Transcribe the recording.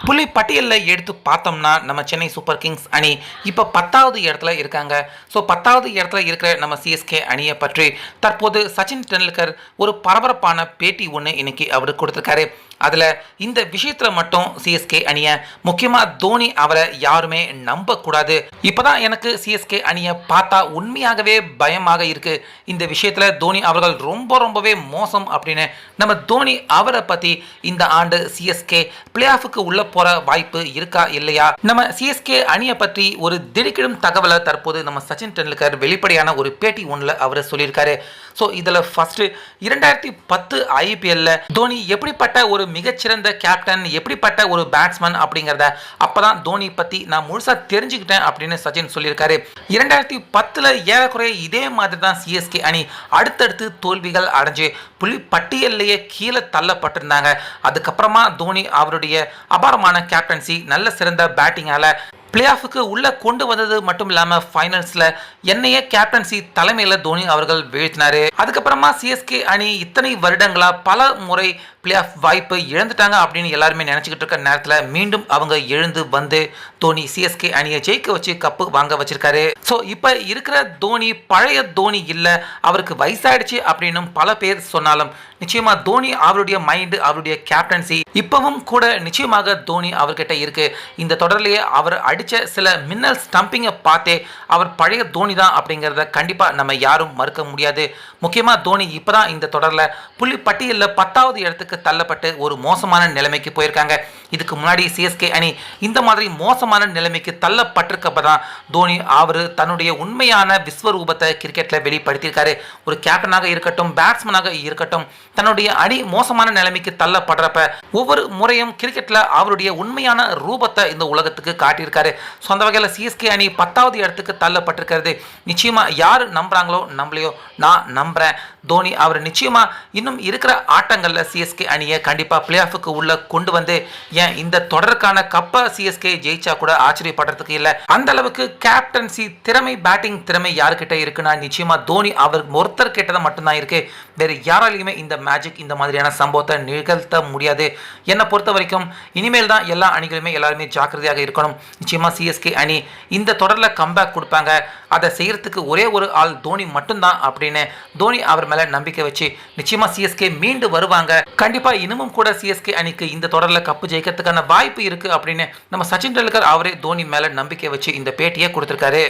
புள்ளி பட்டியலில் எடுத்து பார்த்தோம்னா நம்ம சென்னை சூப்பர் கிங்ஸ் அணி இப்போ 10வது இடத்துல இருக்காங்க. ஸோ 10வது இடத்துல இருக்கிற நம்ம சிஎஸ்கே அணியை பற்றி தற்போது சச்சின் டெண்டுல்கர் ஒரு பரபரப்பான பேட்டி ஒன்று இன்னைக்கு அவர் கொடுத்துருக்காரு. அதில் இந்த விஷயத்தில் மட்டும் சிஎஸ்கே அணியை முக்கியமாக தோனி அவரை யாருமே நம்பக்கூடாது. இப்போ தான் எனக்கு சிஎஸ்கே அணியை பார்த்தா உண்மையாகவே பயமாக இருக்குது. இந்த விஷயத்தில் தோனி அவர்கள் ரொம்பவே மோசம் அப்படின்னு நம்ம தோனி அவரை பற்றி இந்த ஆண்டு சிஎஸ்கே பிளே ஆஃபுக்கு உள்ள போகிற வாய்ப்பு இருக்கா இல்லையா, நம்ம சிஎஸ்கே அணியை பற்றி ஒரு திடுக்கிடும் தகவலை தற்போது நம்ம சச்சின் டெண்டுல்கர் வெளிப்படையான ஒரு பேட்டி ஒன்றில் அவர் சொல்லியிருக்காரு. ஸோ இதில் ஃபர்ஸ்ட் 2010 ஐபிஎல்ல தோனி எப்படிப்பட்ட ஒரு மிகச்சிறந்த கேப்டன், எப்படிப்பட்ட ஒரு பேட்ஸ்மேன் அப்படிங்கிறத அப்பதான் தோனி பற்றி நான் முழுசாக தெரிஞ்சுக்கிட்டேன் அப்படின்னு சச்சின் சொல்லியிருக்காரு. 2010 ஏறக்குறைய இதே மாதிரி தான் சிஎஸ்கே அணி அடுத்தடுத்து தோல்விகள் அடைஞ்சு புள்ளி பட்டியல்லையே கீழே தள்ளப்பட்டிருந்தாங்க. அதுக்கப்புறமா தோனி அவருடைய அபாரமான கேப்டன்சி, நல்ல சிறந்த பேட்டிங்கால பிளே ஆஃபுக்கு உள்ளே கொண்டு வந்தது மட்டும் இல்லாமல் ஃபைனல்ஸில் என்னையே கேப்டன்சி தலைமையில் தோனி அவர்கள் வீழ்த்தினார். அதுக்கப்புறமா சிஎஸ்கே அணி இத்தனை வருடங்களாக பல முறை பிளே ஆஃப் வாய்ப்பு இழந்துட்டாங்க அப்படின்னு எல்லாருமே நினச்சிக்கிட்டு இருக்க நேரத்தில் மீண்டும் அவங்க எழுந்து வந்து தோனி சிஎஸ்கே அணியை ஜெயிக்க வச்சு கப்பு வாங்க வச்சிருக்காரு. ஸோ இப்போ இருக்கிற தோனி பழைய தோனி இல்லை, அவருக்கு வயசாயிடுச்சு அப்படின்னு பல பேர் சொன்னாலும் நிச்சயமா தோனி அவருடைய மைண்டு, அவருடைய கேப்டன்சி இப்பவும் கூட நிச்சயமாக தோனி அவர்கிட்ட இருக்கு. இந்த தொடர்லேயே அவர் அடித்த சில மின்னல் ஸ்டம்பிங்கை பார்த்தே அவர் பழைய தோனி தான் அப்படிங்கிறத கண்டிப்பாக நம்ம யாரும் மறுக்க முடியாது. முக்கியமாக தோனி இப்போ தான் இந்த தொடரில் புள்ளி பட்டியலில் 10வது இடத்துக்கு தள்ளப்பட்டு ஒரு மோசமான நிலைமைக்கு போயிருக்காங்க. இதுக்கு முன்னாடி சிஎஸ்கே அணி இந்த மாதிரி மோசமான நிலைமைக்கு தள்ளப்பட்டிருக்கப்ப தான் தோனி அவர் தன்னுடைய உண்மையான விஸ்வரூபத்தை கிரிக்கெட்டில் வெளிப்படுத்தியிருக்காரு. ஒரு கேப்டனாக இருக்கட்டும், பேட்ஸ்மேனாக இருக்கட்டும், தன்னுடைய அணி மோசமான நிலைமைக்கு தள்ளப்படுறப்ப ஒவ்வொரு முறையும் கிரிக்கெட்டில் அவருடைய உண்மையான ரூபத்தை இந்த உலகத்துக்கு காட்டியிருக்காரு. சொந்த வகையில் சிஎஸ்கே அணி 10வது இடத்துக்கு தள்ளப்பட்டிருக்கிறது. நிச்சயமாக யார் நம்புறாங்களோ நம்பலையோ நான் நம்புகிறேன், தோனி அவர் நிச்சயமாக இன்னும் இருக்கிற ஆட்டங்களில் சிஎஸ்கே அணியை கண்டிப்பாக பிளே ஆஃபுக்கு உள்ள கொண்டு வந்து ஏன் இந்த தொடருக்கான கப்பை சிஎஸ்கே ஜெயிச்சா கூட ஆச்சரியப்படுறதுக்கு இல்லை. அந்த அளவுக்கு கேப்டன்சி திறமை, பேட்டிங் திறமை யாருக்கிட்ட இருக்குன்னா நிச்சயமாக தோனி அவர் ஒருத்தர் கிட்டதான் மட்டும்தான் இருக்கு. வேறு யாராலையுமே இந்த மேஜிக், இந்த மாதிரியான சம்பவத்தை நிகழ்த்த முடியாது. என்னை பொறுத்த வரைக்கும் இனிமேல் தான் எல்லா அணிகளுமே எல்லாருமே ஜாக்கிரதையாக இருக்கணும். நிச்சயமாக சிஎஸ்கே அணி இந்த தொடரில் கம்பேக் கொடுப்பாங்க. அதை செய்யறதுக்கு ஒரே ஒரு ஆள் தோனி மட்டும்தான் அப்படின்னு தோனி அவர் மேலே நம்பிக்கை வச்சு நிச்சயமாக சிஎஸ்கே மீண்டு வருவாங்க. கண்டிப்பாக இன்னமும் கூட சிஎஸ்கே அணிக்கு இந்த தொடரில் கப்பு ஜெயிக்கிறதுக்கான வாய்ப்பு இருக்குது அப்படின்னு நம்ம சச்சின் டெண்டுல்கர் அவரே தோனி மேலே நம்பிக்கை வச்சு இந்த பேட்டியை கொடுத்துருக்காரு.